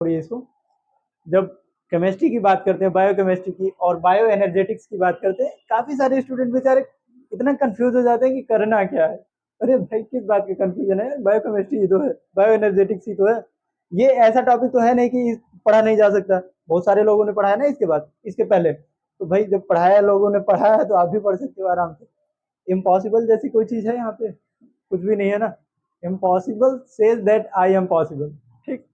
थोड़ी इसको, जब केमिस्ट्री की बात करते हैं, बायोकेमिस्ट्री की और बायो एनर्जेटिक्स की बात करते हैं, काफ़ी सारे स्टूडेंट बेचारे इतना कंफ्यूज हो जाते हैं कि करना क्या है। अरे भाई किस बात की कंफ्यूजन है, बायोकेमिस्ट्री ही तो है, बायो एनर्जेटिक्स ही तो है। ये ऐसा टॉपिक तो है नहीं कि पढ़ा नहीं जा सकता। बहुत सारे लोगों ने पढ़ा है ना इसके बाद, इसके पहले। तो भाई जब पढ़ाया, लोगों ने पढ़ा है, तो आप भी पढ़ सकते हो आराम से। इम्पॉसिबल जैसी कोई चीज़ है यहाँ पे? कुछ भी नहीं है ना। Impossible says that I am possible. ठीक,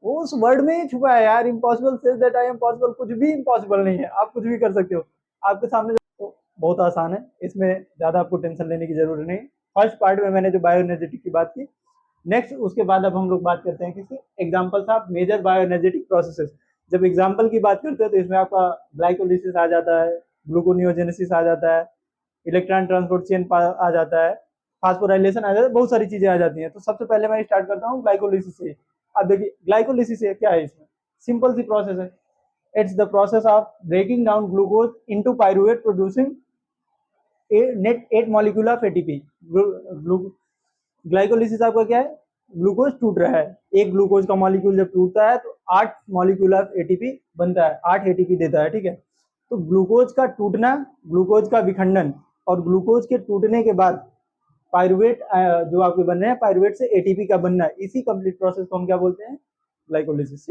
उस वर्ड में ही छुपा है यार, impossible says that I am possible. कुछ भी इम्पॉसिबल नहीं है, आप कुछ भी कर सकते हो। आपके सामने जो बहुत आसान है, इसमें ज़्यादा आपको टेंशन लेने की जरूरत नहीं। फर्स्ट पार्ट में मैंने जो बायो एनर्जेटिक की बात की, नेक्स्ट उसके बाद अब हम लोग बात करते हैं किसी examples of major bio energetic processes. जब एग्जाम्पल की बात करते हैं तो इसमें आपका ग्लाइकोलिसिस आ जाता है, ग्लूकोनियोजेनेसिस आ जाता है, इलेक्ट्रॉन ट्रांसपोर्ट चेन आ जाता है, फास्फोराइलेशन आ जाता है, बहुत सारी चीजें आ जाती हैं। तो सबसे पहले मैं स्टार्ट करता हूँ ग्लाइकोलिसिस से। अब देखिए ग्लाइकोलिसिस क्या है, इसमें सिंपल सी प्रोसेस है। It's the process of breaking down glucose into pyruvate producing net 8 molecule of ATP. Glycolysis आपका क्या है, ग्लूकोज टूट रहा है, एक ग्लूकोज का मॉलिक्यूल जब टूटता है तो 8 मॉलिक्यूल ऑफ एटीपी बनता है, 8 एटीपी देता है। ठीक है, तो ग्लूकोज का टूटना, ग्लूकोज का विखंडन और ग्लूकोज के टूटने के बाद पाइरुवेट जो आपके बन रहे हैं, पाइरुवेट से एटीपी का बनना है, इसी कंप्लीट प्रोसेस को हम क्या बोलते हैं, ग्लाइकोलिसिस।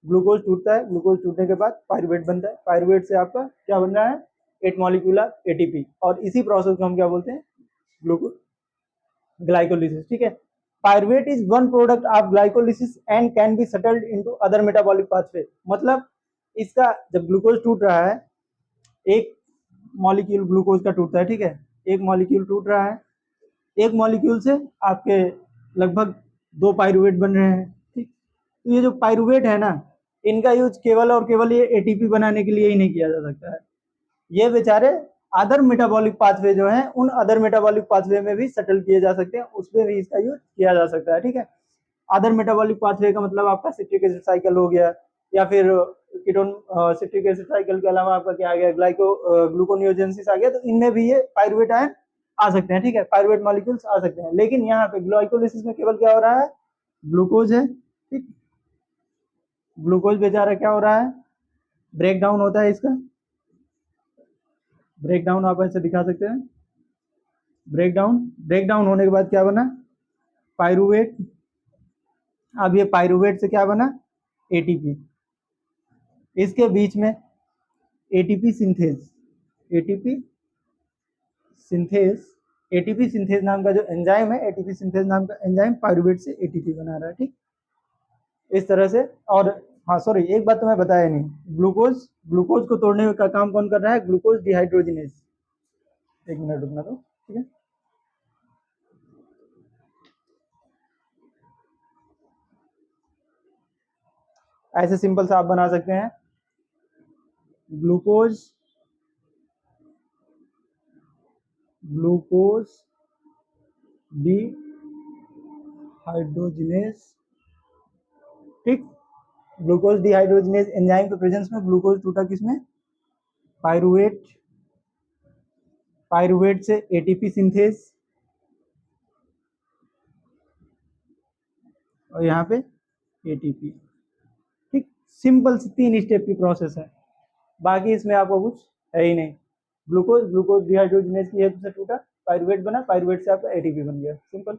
ग्लूकोज टूटता है, ग्लूकोज टूटने के बाद पाइरुवेट बनता है, पाइरुवेट से आपका क्या बन रहा है, 8 मॉलिक्यूल ऑफ एटीपी, और इसी प्रोसेस को हम क्या बोलते हैं, ग्लूकोज ग्लाइकोलिसिस। ठीक है, pyruvate is one product of glycolysis and can be settled into other metabolic pathway. मतलब इसका जब ग्लूकोज टूट रहा है, एक मॉलिक्यूल ग्लूकोज का टूटता है, ठीक है, एक मॉलिक्यूल टूट रहा है, एक मॉलिक्यूल से आपके लगभग 2 पाइरुवेट बन रहे हैं। ठीक, तो ये जो पाइरुवेट है ना, इनका यूज केवल और केवल ये एटीपी बनाने के लिए ही नहीं किया जा सकता है। ये बेचारे अदर मेटाबॉलिक पाथवे जो है, उन अदर मेटाबॉलिक पाथवे में भी सेटल किए जा सकते हैं, उसमें भी इसका यूज किया जा सकता है। ठीक है, अदर मेटाबॉलिक पाथवे का मतलब आपका सिट्रिक एसिड साइकिल हो गया, या फिर कीटोन सिट्रिक एसिड साइकिल के अलावा आपका क्या आ गया, ग्लूकोनियोजेनेसिस आ गया। तो इनमें भी ये पाइरुवेट आयन आ सकते हैं। ठीक है, पाइरुवेट मॉलिक्यूल्स आ सकते हैं, लेकिन यहाँ पे ग्लाइकोलिसिस में केवल क्या हो रहा है, ग्लूकोज है। ठीक, ग्लूकोज बेचारा क्या हो रहा है, ब्रेक डाउन होता है इसका। ब्रेक डाउन आप ऐसे दिखा सकते हैं, ब्रेक डाउन होने के बाद क्या बना, पाइरुवेट। अब ये पाइरुवेट से क्या बना, एटीपी। इसके बीच में ATP synthase, ATP synthase, ATP synthase नाम का जो एंजाइम है, एटीपी सिंथेज नाम का एंजाइम पाइरुवेट से एटीपी बना रहा है। ठीक, इस तरह से। और हाँ सॉरी, एक बात तो मैं बताया नहीं, ग्लूकोज, ग्लूकोज को तोड़ने का काम कौन कर रहा है, ग्लूकोज डिहाइड्रोजिनेज। एक मिनट रुकना तो, ठीक है। ऐसे सिंपल सा आप बना सकते हैं, ग्लूकोज, ग्लूकोज डिहाइड्रोजिनेज। ठीक, ग्लूकोज डिहाइड्रोजिनेज एंजाइम के प्रेजेंस में ग्लूकोज टूटा किसमें, पाइरुवेट, पाइरुवेट से एटीपी सिंथेज, और यहाँ पे एटीपी। ठीक, सिंपल सी 3 स्टेप की प्रोसेस है, बाकी इसमें आपको कुछ है ही नहीं। ग्लूकोज, ग्लूकोज डिहाइड्रोजिनेज की हेल्प से टूटा, पाइरुवेट बना, पाइरुवेट से आपका एटीपी बन गया, सिंपल।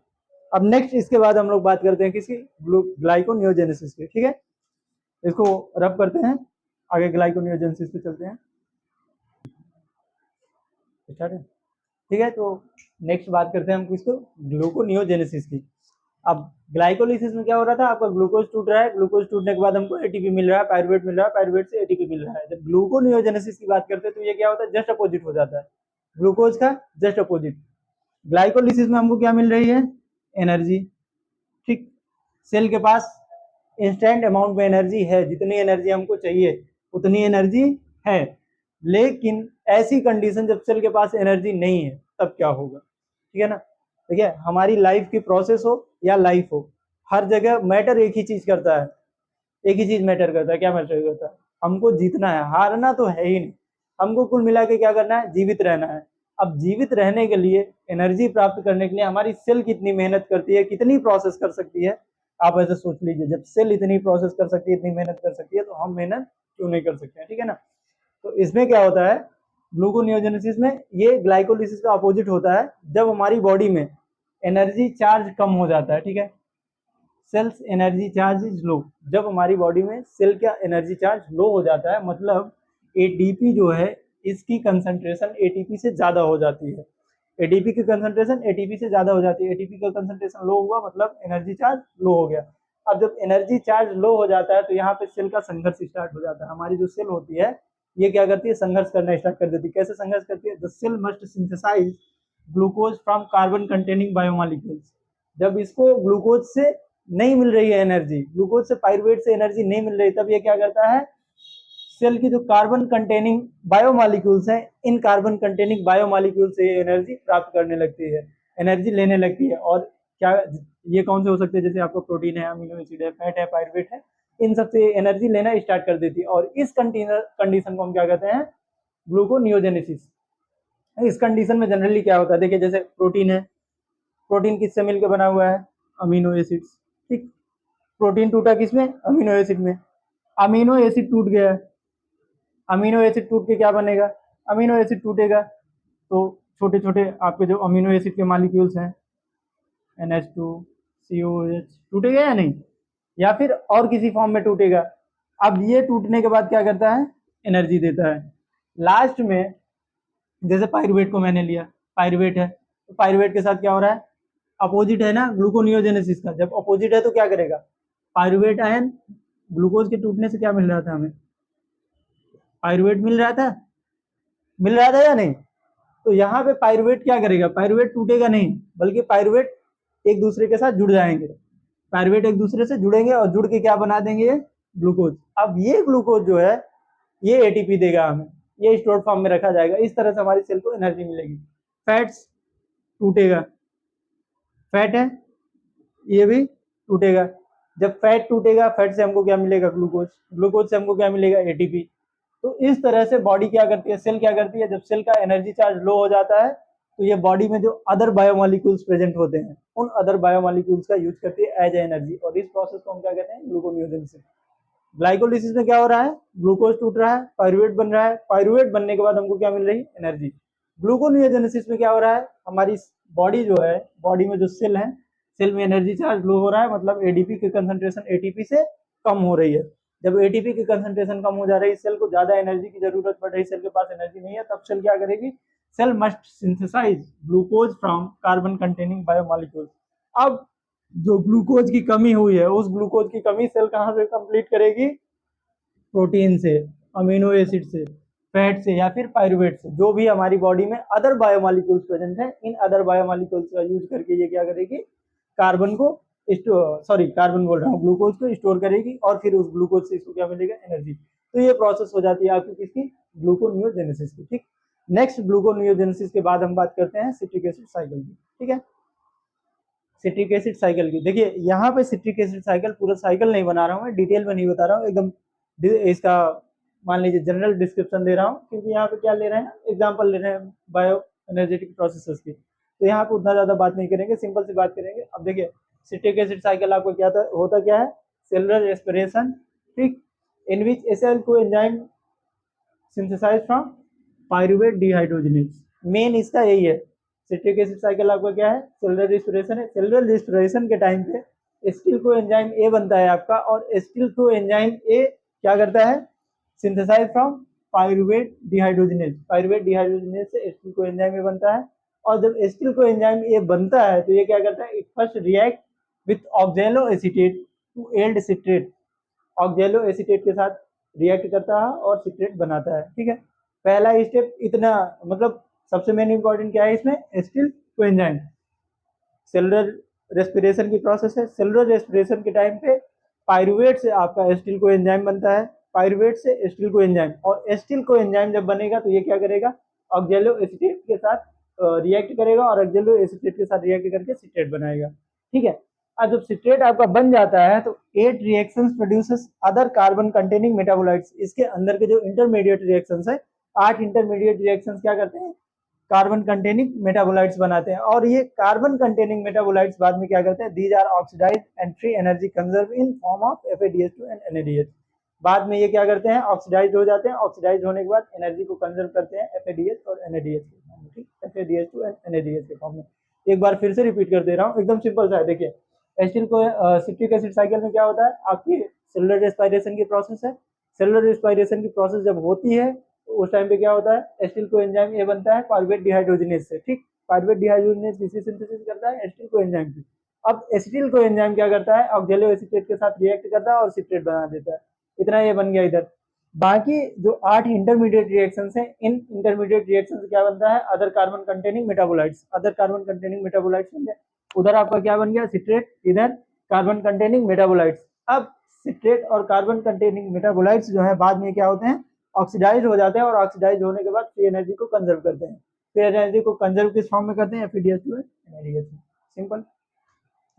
अब नेक्स्ट इसके बाद हम लोग बात करते हैं किसकी, ग्लाइकोनियोजेनेसिस की। ठीक है, इसको रब करते हैं, आगे ग्लाइकोनियोजेनेसिस पे चलते हैं। स्टार्ट है, ठीक है। तो नेक्स्ट बात करते हैं हम किसको, ग्लूकोनियोजेनेसिस की। अब ग्लाइकोलिसिस में क्या हो रहा था, आपका ग्लूकोज टूट रहा है, ग्लूकोज टूटने के बाद हमको एटीपी मिल रहा है, पाइरुवेट मिल रहा है, पाइरुवेट से एटीपी मिल रहा है। जब ग्लूकोनियोजेनेसिस की बात करते हैं तो ये क्या होता है, जस्ट अपोजिट हो जाता है, ग्लूकोज का जस्ट अपोजिट। ग्लाइकोलिसिस में हमको क्या मिल रही है, एनर्जी। ठीक, सेल के पास इंस्टेंट अमाउंट में एनर्जी है, जितनी एनर्जी हमको चाहिए उतनी एनर्जी है। लेकिन ऐसी कंडीशन जब सेल के पास एनर्जी नहीं है, तब क्या होगा, ठीक है ना। देखिए, हमारी लाइफ की प्रोसेस हो या लाइफ हो, हर जगह मैटर एक ही चीज करता है, एक ही चीज मैटर करता है। क्या मैटर करता है, हमको जीतना है, हारना तो है ही नहीं। हमको कुल मिला के क्या करना है, जीवित रहना है। अब जीवित रहने के लिए, एनर्जी प्राप्त करने के लिए हमारी सेल कितनी मेहनत करती है, कितनी प्रोसेस कर सकती है, आप ऐसे सोच लीजिए, जब सेल इतनी प्रोसेस कर सकती है, इतनी मेहनत कर सकती है, तो हम मेहनत क्यों नहीं कर सकते हैं, ठीक है ना। तो इसमें क्या होता है, ग्लूकोनियोजेनेसिस में ये ग्लाइकोलिसिस का अपोजिट होता है, जब हमारी बॉडी में एनर्जी चार्ज कम हो जाता है, ठीक है, cell's energy charge is low, जब हमारी बॉडी में सेल का एनर्जी चार्ज लो हो जाता है, मतलब एटीपी जो है इसकी कंसंट्रेशन एटीपी से ज़्यादा हो जाती है, एटीपी की कंसंट्रेशन एटीपी से ज़्यादा हो जाती है, एटीपी का कंसंट्रेशन लो हुआ मतलब एनर्जी चार्ज लो हो गया। अब जब एनर्जी चार्ज लो हो जाता है तो यहाँ पे सेल का संघर्ष स्टार्ट हो जाता है, हमारी जो सेल होती है ये क्या करती है, संघर्ष करना स्टार्ट कर देती है। कैसे संघर्ष करती है, the cell must synthesize glucose from carbon containing biomolecules, जब इसको ग्लूकोज से नहीं मिल रही है एनर्जी, ग्लूकोज से पायरुवेट से एनर्जी नहीं मिल रही, तब ये क्या करता है, सेल की जो कार्बन कंटेनिंग बायोमोलिक्यूल्स हैं, इन कार्बन कंटेनिंग बायोमोलिक्यूल से एनर्जी प्राप्त करने लगती है, एनर्जी लेने लगती है। और क्या ये कौन से हो सकते हैं, जैसे आपको प्रोटीन है, अमीनो एसिड है, फैट है, पायरुवेट है, इन सब से एनर्जी लेना स्टार्ट कर देती है। और इस कंडीशन को हम क्या कहते हैं, ग्लूकोनियोजेनेसिस। इस कंडीशन में जनरली क्या होता है, देखिए जैसे प्रोटीन है, प्रोटीन किससे मिलकर बना हुआ है, अमीनो एसिड्स, ठीक, प्रोटीन टूटा किसमें, अमीनो एसिड में, अमीनो एसिड टूट गया, अमीनो एसिड टूट के क्या बनेगा, अमीनो एसिड टूटेगा तो छोटे छोटे आपके जो अमीनो एसिड के मॉलिक्यूल्स हैं, NH2 COH, टूटेगा या नहीं, या फिर और किसी फॉर्म में टूटेगा। अब ये टूटने के बाद क्या करता है, एनर्जी देता है। लास्ट में जैसे पायरुवेट को मैंने लिया, पायरुवेट है तो पायरुवेट के साथ क्या हो रहा है, अपोजिट है ना ग्लूकोनियोजेनेसिस का, जब अपोजिट है तो क्या करेगा, पायरुवेट आयन, ग्लूकोज के टूटने से क्या मिल रहा था हमें, पायरुवेट मिल रहा था या नहीं। तो यहाँ पे पायरुवेट क्या करेगा, पायरुवेट टूटेगा नहीं, बल्कि पायरुवेट एक दूसरे के साथ जुड़ जाएंगे, पायरुवेट एक दूसरे से जुड़ेंगे और जुड़ के क्या बना देंगे, ये ग्लूकोज। अब ये ग्लूकोज जो है ये एटीपी देगा हमें, ये स्टोर फॉर्म में रखा जाएगा, इस तरह से हमारी सेल को एनर्जी मिलेगी। फैट्स टूटेगा, फैट है ये भी टूटेगा, जब फैट टूटेगा, फैट से हमको क्या मिलेगा, ग्लूकोज, ग्लूकोज से हमको क्या मिलेगा, एटीपी। तो इस तरह से बॉडी क्या करती है, सेल क्या करती है, जब सेल का एनर्जी चार्ज लो हो जाता है तो ये बॉडी में जो अदर बायोमोलिक्यूल्स प्रेजेंट होते हैं, उन अदर बायोमोलिक्यूल्स का यूज करती है एज एनर्जी, और इस प्रोसेस को हम क्या कहते हैं, ग्लूकोनियोजेनेसिस। ग्लाइकोलिसिस में क्या हो रहा है, ग्लूकोज टूट रहा है, पायरुवेट बन रहा है, पायरुवेट बनने के बाद हमको क्या मिल रही है, एनर्जी। ग्लूकोनियोजेनेसिस में क्या हो रहा है, हमारी बॉडी जो है, बॉडी में जो सेल है, सेल में एनर्जी चार्ज लो हो रहा है, मतलब एडीपी की कंसंट्रेशन एटीपी से कम हो रही है। जब एटीपी की कंसंट्रेशन कम हो जा रही है, सेल को ज्यादा एनर्जी की जरूरत पड़ रही है, सेल के पास एनर्जी नहीं है, तब सेल क्या करेगी, cell must synthesize glucose from carbon containing biomolecules. अब जो ग्लूकोज की कमी हुई है, उस ग्लूकोज की कमी सेल कहाँ से कंप्लीट करेगी, प्रोटीन से, अमीनो एसिड से, फैट से, या फिर पायरुवेट से, जो भी हमारी बॉडी में अदर बायोमोलिक्यूल्स प्रेजेंट है, इन अदर बायोमोलिक्यूल्स का यूज करके ये क्या करेगी, कार्बन को सॉरी कार्बन बोल रहा हूँ, ग्लूकोज को स्टोर करेगी, और फिर उस ग्लूकोज से इसको क्या मिलेगा, एनर्जी। तो ये प्रोसेस हो जाती है आपकी किसकी, ग्लूकोनियोजेनेसिस की, ठीक। नेक्स्ट ग्लूकोनियोजेनेसिस के बाद हम बात करते हैं सिट्रिक एसिड साइकिल की, ठीक है, सिट्रिक एसिड साइकिल की। देखिए यहाँ पे सिट्रिक एसिड साइकिल, पूरा साइकिल नहीं बना रहा हूँ मैं, डिटेल में नहीं बता रहा हूँ, एकदम इसका मान लीजिए जनरल डिस्क्रिप्शन दे रहा हूँ, क्योंकि यहाँ पे क्या ले रहे हैं, एग्जांपल ले रहे हैं बायो एनर्जेटिक प्रोसेसेस की, तो यहाँ पे उतना ज्यादा बात नहीं करेंगे, सिंपल सी बात करेंगे। अब देखिए सिट्रिक एसिड साइकिल आपको क्या होता क्या है, सेलुलर रेस्पिरेशन, ठीक, in which acid coenzyme synthesize from pyruvate dehydrogenase, main इसका यही है। सिट्रिक एसिड साइकिल आपका क्या है, सेलुलर रेस्पिरेशन है, सेलुलर रेस्पिरेशन के टाइम पे एसिटिल को एंजाइम ए बनता है आपका, और एसिटिल को एंजाइम ए क्या करता है, synthesize from pyruvate dehydrogenase, pyruvate dehydrogenase से एसिटिल को एंजाइम ए बनता है। और जब एसिटिल को एंजाइम ए बनता है तो ये क्या करता है, it first react with oxaloacetate to yield citrate, oxaloacetate के साथ रिएक्ट करता है और सिट्रेट बनाता है, ठीक है। पहला स्टेप इतना, मतलब सबसे मेन इंपॉर्टेंट क्या है इसमें, एसिटिल कोएंजाइम, सेलुलर रेस्पिरेशन की प्रोसेस है, सेलुलर रेस्पिरेशन के टाइम पे पायरुवेट से आपका एसिटिल कोएंजाइम बनता है, पायरुवेट से एसिटिल कोएंजाइम, और एसिटिल कोएंजाइम जब बनेगा तो ये क्या करेगा, ऑक्जेलो एसीटेट के साथ रिएक्ट करेगा, और ऑक्जेलो एसीटेट के साथ रिएक्ट करके सिट्रेट बनाएगा, ठीक है। अब जब सिट्रेट आपका बन जाता है तो 8 reactions produces other carbon containing metabolites, इसके अंदर के जो इंटरमीडिएट रिएक्शंस है, 8 इंटरमीडिएट रिएक्शंस क्या करते हैं, कार्बन कंटेनिंग मेटाबोलाइट्स बनाते हैं, और ये कार्बन कंटेनिंग मेटाबोलाइट्स बाद में क्या करते हैं, these are oxidize and free energy conserve in form of FADH2 and NADH। बाद में ये क्या करते हैं, ऑक्सीडाइज हो जाते हैं, ऑक्सीडाइज होने के बाद एनर्जी को कंजर्व करते हैं FADH और NADH के फॉर्म में, ठीक, FADH2 एंड NADH के फॉर्म में। एक बार फिर से रिपीट कर दे रहा हूँ, एकदम सिंपल सा है। देखिए एसिटिल को सिट्रिक एसिड साइकिल में क्या होता है, आपकी सेलुलर रेस्पिरेशन की प्रोसेस है। सेलुलर रेस्पिरेशन की प्रोसेस जब होती है तो उस टाइम पे क्या होता है, एसिटिल को एंजाइम ए बनता है पायरुवेट डिहाइड्रोजिनेज से, ठीक। पायरुवेट डिहाइड्रोजिनेज किसी सिंथेसिस करता है, एसिटिल को एंजाइम की। अब एसिटिल को एंजाइम क्या करता है, ऑक्जेलो एसीटेट के साथ रिएक्ट करता है और सिट्रेट बना देता है। इतना ये बन गया इधर। बाकी जो 8 इंटरमीडिएट रिएक्शंस हैं, इन इंटरमीडिएट रिएक्शन से क्या बनता है, other carbon containing metabolites, other carbon containing metabolites बन गया। उधर आपका क्या बन गया, सिट्रेट, इधर कार्बन कंटेनिंग मेटाबोलाइट्स। अब सिट्रेट और कार्बन कंटेनिंग मेटाबोलाइट्स जो है बाद में क्या होते हैं, ऑक्सीडाइज हो जाते हैं, और ऑक्सीडाइज होने के बाद फ्री एनर्जी को कंजर्व करते हैं। फ्री एनर्जी को कंजर्व किस फॉर्म में करते हैं, FADH2 NADH। सिंपल।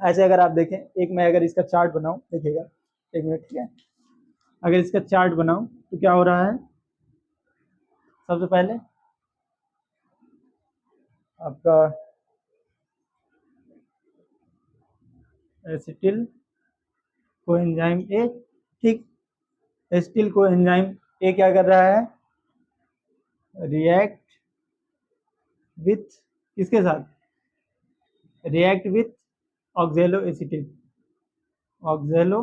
ऐसे अगर आप देखें, एक मैं अगर इसका चार्ट बनाऊं, देखिएगा, एक मिनट, ठीक है। अगर इसका चार्ट बनाऊं तो क्या हो रहा है, सबसे पहले आपका एसिटिल को एंजाइम ए, ठीक। एसिटिल को एंजाइम ए क्या कर रहा है, रिएक्ट विथ किसके साथ, react with oxaloacetate, ऑक्जेलो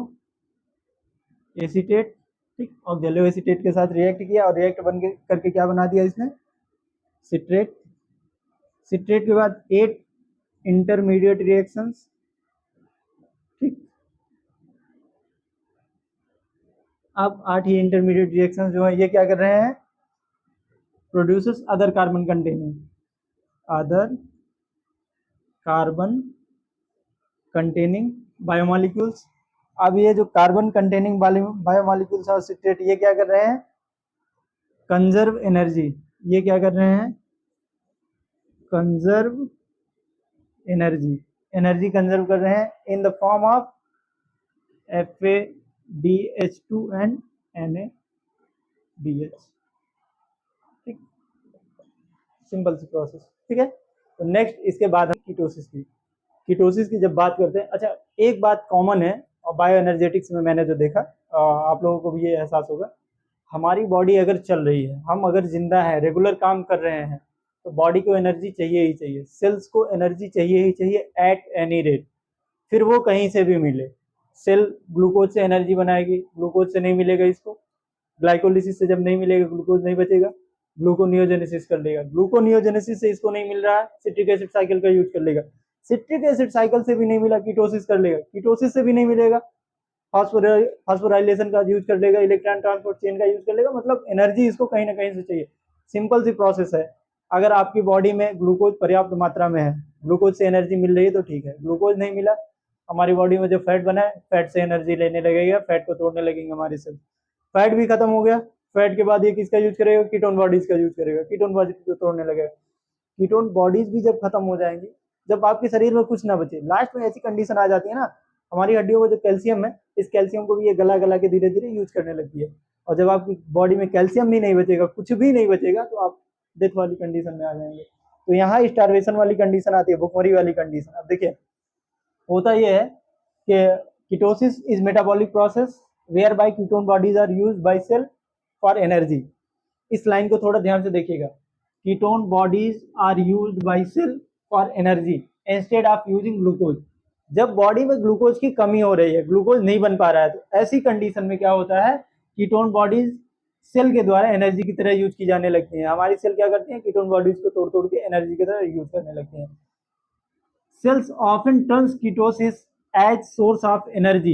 acetate, ठीक। ऑक्जेलो एसीटेट के साथ रिएक्ट किया और रिएक्ट बन के करके क्या बना दिया इसने, सिट्रेट। सिट्रेट के बाद 8 इंटरमीडिएट रिएक्शंस, ठीक। अब 8 ही इंटरमीडिएट रिएक्शंस जो है ये क्या कर रहे हैं, produces other carbon containing, other carbon containing biomolecules. अब ये जो कार्बन कंटेनिंग बायोमोलिक्यूल्स और सिट्रेट ये क्या कर रहे हैं, कंजर्व एनर्जी, ये क्या कर रहे हैं, कंजर्व एनर्जी, एनर्जी कंजर्व कर रहे हैं in the form of FADH2 and NADH, ठीक। सिंपल सी प्रोसेस, ठीक है। तो नेक्स्ट इसके बाद हम कीटोसिस की, कीटोसिस की जब बात करते हैं, अच्छा एक बात कॉमन है और बायो एनर्जेटिक्स में मैंने जो देखा, आप लोगों को भी ये एहसास होगा, हमारी बॉडी अगर चल रही है, हम अगर जिंदा है, रेगुलर काम कर रहे हैं, तो बॉडी को एनर्जी चाहिए ही चाहिए, सेल्स को एनर्जी चाहिए ही चाहिए एट एनी रेट, फिर वो कहीं से भी मिले। सेल ग्लूकोज से एनर्जी बनाएगी, ग्लूकोज से नहीं मिलेगा इसको, ग्लाइकोलिसिस से जब नहीं मिलेगा ग्लूकोज नहीं बचेगा, ग्लूकोनियोजेनेसिस कर लेगा, ग्लूकोनियोजेनेसिस से इसको नहीं मिल रहा है, सिट्रिक एसिड साइकिल का यूज कर लेगा, सिट्रिक एसिड साइकिल से भी नहीं मिला, कीटोसिस कर लेगा, कीटोसिस से भी नहीं मिलेगा, फास्फोराइलेशन का यूज कर लेगा, इलेक्ट्रॉन ट्रांसपोर्ट चेन का यूज कर लेगा, मतलब एनर्जी इसको कहीं ना कहीं से चाहिए। सिंपल सी प्रोसेस है, अगर आपकी बॉडी में ग्लूकोज पर्याप्त मात्रा में है, ग्लूकोज से एनर्जी मिल रही है तो ठीक है, ग्लूकोज नहीं मिला, हमारी बॉडी में जो फैट बना है, फैट से एनर्जी लेने लगेगा, फैट को तोड़ने लगेंगे हमारे सेल, फैट भी खत्म हो गया, फैट के बाद ये किसका यूज करेगा, कीटोन बॉडीज का यूज करेगा, कीटोन बॉडीज को तोड़ने लगेगा। कीटोन बॉडीज भी जब खत्म हो जाएंगी, जब आपके शरीर में कुछ ना बचे, लास्ट में ऐसी कंडीशन आ जाती है ना, हमारी हड्डियों में जो कैल्शियम है, इस कैल्शियम को भी ये गला गला के धीरे धीरे यूज करने लगती है, और जब आपकी बॉडी में कैल्शियम भी नहीं बचेगा, कुछ भी नहीं बचेगा, तो आप डेथ वाली कंडीशन में आ जाएंगे। तो यहाँ स्टार्वेशन वाली कंडीशन आती है, भुखमरी वाली कंडीशन। अब देखिए होता यह है कि ketosis is metabolic process whereby ketone bodies are use by cell for energy. इस लाइन को थोड़ा ध्यान से देखिएगा, ketone bodies are used by cell for energy instead of using glucose. जब बॉडी में ग्लूकोज की कमी हो रही है, ग्लूकोज नहीं बन पा रहा है, तो ऐसी कंडीशन में क्या होता है, कीटोन बॉडीज सेल के द्वारा एनर्जी की तरह यूज की जाने लगती हैं। हमारी सेल क्या करती हैं, कीटोन बॉडीज को तोड़ तोड़ के एनर्जी की तरह यूज करने लगती हैं। Cells often turns ketosis as source of energy.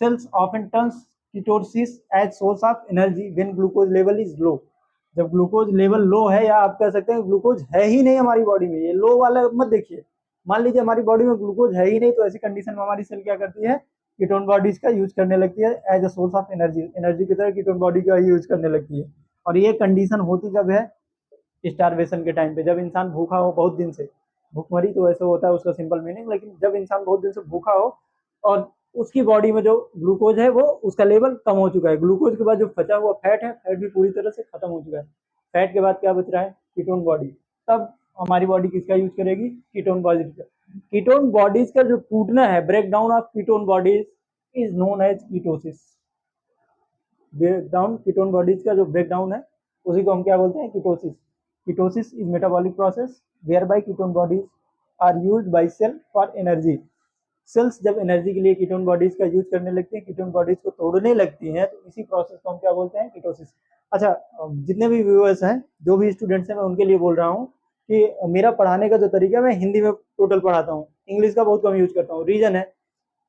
Cells often turns ketosis as source of energy when glucose level is low. जब ग्लूकोज लेवल लो है, या आप कह सकते हैं ग्लूकोज है ही नहीं हमारी बॉडी में, ये लो वाला मत देखिए, मान लीजिए हमारी बॉडी में ग्लूकोज है ही नहीं, तो ऐसी कंडीशन में हमारी सेल क्या करती है, कीटोन बॉडीज का यूज करने लगती है as a source of energy, energy की तरह कीटोन बॉडी का यूज करने लगती है। और ये कंडीशन होती कब है, स्टारवेशन के टाइम पे, जब इंसान भूखा हो बहुत दिन से, भूखमरी तो ऐसे होता है उसका सिंपल मीनिंग, लेकिन जब इंसान बहुत दिन से भूखा हो और उसकी बॉडी में जो ग्लूकोज है वो उसका लेवल कम हो चुका है, ग्लूकोज के बाद जो बचा हुआ फैट है, फैट भी पूरी तरह से खत्म हो चुका है, फैट के बाद क्या बच रहा है, कीटोन बॉडी, तब हमारी बॉडी किसका यूज करेगी, कीटोन बॉडीज का। कीटोन बॉडीज का जो टूटना है, break down of ketone bodies is known as ketosis. Break down ketone bodies का जो ब्रेक डाउन है उसी को हम क्या बोलते हैं, ketosis. Ketosis is metabolic process whereby ketone bodies are use by cell for energy. Cells जब एनर्जी के लिए कीटोन बॉडीज का यूज करने लगते हैं, कीटोन बॉडीज को तोड़ने लगती हैं, तो इसी प्रोसेस को हम क्या बोलते हैं, कीटोसिस। अच्छा, जितने भी व्यूअर्स हैं, जो भी स्टूडेंट्स हैं, मैं उनके लिए बोल रहा हूँ कि मेरा पढ़ाने का जो तरीका है, मैं हिंदी में टोटल पढ़ाता हूँ, इंग्लिश का बहुत कम यूज करता हूँ। रीजन है,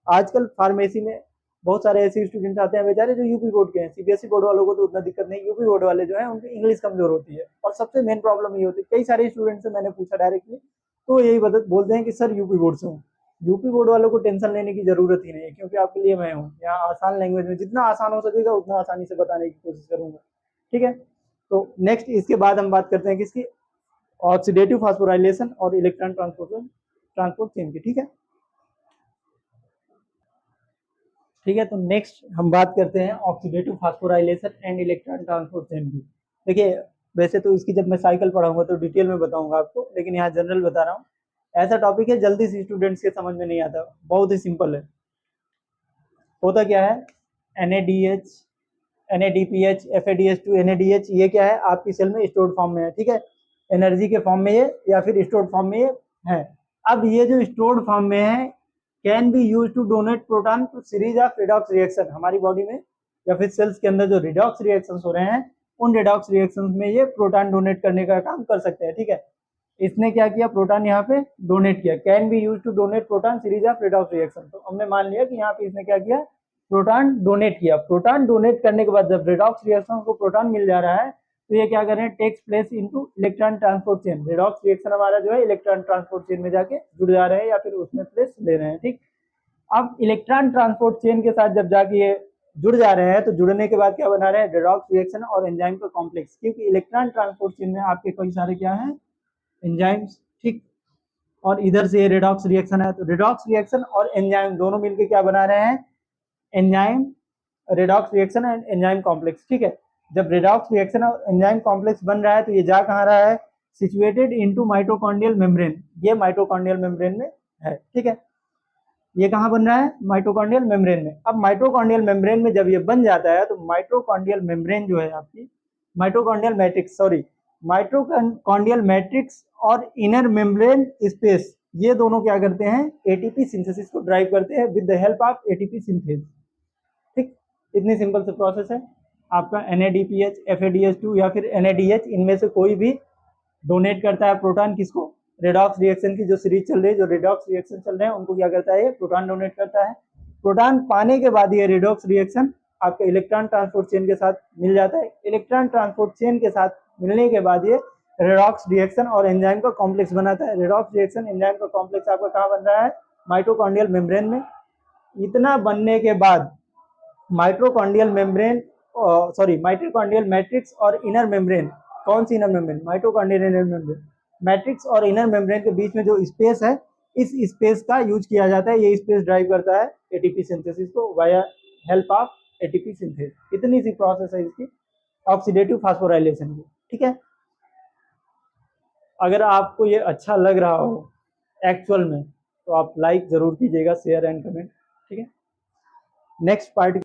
आजकल फार्मेसी में बहुत सारे ऐसे स्टूडेंट्स आते हैं बेचारे जो यूपी बोर्ड के हैं। सीबीएसई बोर्ड वालों को तो उतना दिक्कत नहीं, यूपी बोर्ड वाले जो है उनकी इंग्लिश कमजोर होती है, और सबसे मेन प्रॉब्लम ये होती है, कई सारे स्टूडेंट से मैंने पूछा डायरेक्टली, तो यही बोलते हैं कि सर यूपी बोर्ड से हूँ। यूपी बोर्ड वालों को टेंशन लेने की जरूरत ही नहीं है, क्योंकि आपके लिए मैं हूँ यहाँ आसान लैंग्वेज में, जितना आसान हो सकेगा उतना आसानी से बताने की कोशिश करूंगा, ठीक है। तो नेक्स्ट इसके बाद हम बात करते हैं किसकी, ऑक्सीडेटिव फास्फोराइलेशन और इलेक्ट्रॉन ट्रांसपोर्ट चेन की, ठीक है। ठीक है, तो नेक्स्ट हम बात करते हैं oxidative phosphorylation and electron transport chain की। देखिए, वैसे तो इसकी जब मैं साइकिल पढ़ाऊंगा तो डिटेल में बताऊंगा आपको, लेकिन यहाँ जनरल बता रहा हूँ। ऐसा टॉपिक है जल्दी से स्टूडेंट्स के समझ में नहीं आता, बहुत ही सिंपल है। होता क्या है, NADH, NADPH, FADH2, NADH, ये क्या है, आपकी सेल में स्टोर्ड फॉर्म में है, ठीक है। एनर्जी के फॉर्म में ये, या फिर स्टोर्ड फॉर्म में ये है। अब ये जो स्टोर्ड फॉर्म में है, can be use to donate proton to series of redox reaction. हमारी बॉडी में या फिर सेल्स के अंदर जो रिडॉक्स रिएक्शंस हो रहे हैं, उन रिडॉक्स रिएक्शंस में ये प्रोटॉन डोनेट करने का काम कर सकते हैं, ठीक है। इसने क्या किया, प्रोटॉन यहाँ पे डोनेट किया। Can be use to donate proton series of redox reaction. तो हमने मान लिया कि यहाँ पे इसने क्या किया, प्रोटॉन डोनेट किया। प्रोटॉन डोनेट करने के बाद जब रिडॉक्स रिएक्शन को प्रोटॉन मिल जा रहा है, तो ये क्या कर रहे हैं, takes place into electron transport chain. Redox reaction हमारा जो है इलेक्ट्रॉन ट्रांसपोर्ट चेन में जाके जुड़ जा रहे हैं, या फिर उसमें प्लेस ले रहे हैं, ठीक। अब इलेक्ट्रॉन ट्रांसपोर्ट चेन के साथ जब जाके ये जुड़ जा रहे हैं, तो जुड़ने के बाद क्या बना रहे हैं, रिडॉक्स रिएक्शन और एंजाइम का कॉम्प्लेक्स। क्योंकि इलेक्ट्रॉन ट्रांसपोर्ट चेन में आपके कई सारे क्या है, एंजाइम्स, ठीक। और इधर से रिडॉक्स रिएक्शन है, तो रिडॉक्स रिएक्शन और एंजाइम दोनों मिलकर क्या बना रहे हैं, enzyme, redox reaction and enzyme complex, ठीक है। जब रिडॉक्स रिएक्शन और एंजाइम कॉम्प्लेक्स बन रहा है, तो ये जा कहाँ रहा है, सिचुएटेड इनटू माइटोकॉन्ड्रियल मेम्ब्रेन। ये माइटोकॉन्ड्रियल मेम्ब्रेन में है, ठीक है। ये कहाँ बन रहा है, माइटोकॉन्ड्रियल मेम्ब्रेन में। अब माइटोकॉन्ड्रियल मेम्ब्रेन में जब ये बन जाता है, तो माइटोकॉन्ड्रियल मेम्ब्रेन जो है आपकी, mitochondrial matrix, sorry, mitochondrial matrix और इनर मेम्ब्रेन स्पेस, ये दोनों क्या करते हैं, एटीपी सिंथेसिस को ड्राइव करते हैं with the help of ATP synthase, ठीक। इतनी सिंपल से प्रोसेस है आपका। NADPH, FADH2 या फिर NADH, इनमें से कोई भी डोनेट करता है प्रोटॉन किसको, रिडॉक्स रिएक्शन की जो सीरीज चल रही है, जो रिडॉक्स रिएक्शन चल रहे हैं, उनको क्या करता है, ये प्रोटॉन डोनेट करता है। प्रोटॉन पाने के बाद ये रिडॉक्स रिएक्शन आपके इलेक्ट्रॉन ट्रांसपोर्ट चेन के साथ मिल जाता है। इलेक्ट्रॉन ट्रांसपोर्ट चेन के साथ मिलने के बाद ये रिडॉक्स रिएक्शन और एंजाइम का कॉम्प्लेक्स बनाता है। रिडॉक्स रिएक्शन एंजाइम का कॉम्प्लेक्स आपका कहाँ बन रहा है, माइटोकॉन्ड्रियल मेम्ब्रेन में। इतना बनने के बाद mitochondrial membrane, sorry, mitochondrial matrix और इनर मेम्ब्रेन, कौन सी inner membrane, mitochondrial inner membrane, matrix और इनर मेम्ब्रेन के बीच में जो स्पेस है, इस स्पेस का यूज किया जाता है। ये स्पेस ड्राइव करता है एटीपी सिंथेसिस को via help of ATP synthesis. इतनी सी प्रोसेस है इसकी ऑक्सीडेटिव फास्फोराइलेशन की, ठीक है। अगर आपको ये अच्छा लग रहा हो एक्चुअल में, तो आप लाइक जरूर कीजिएगा, शेयर एंड कमेंट, ठीक है। Next part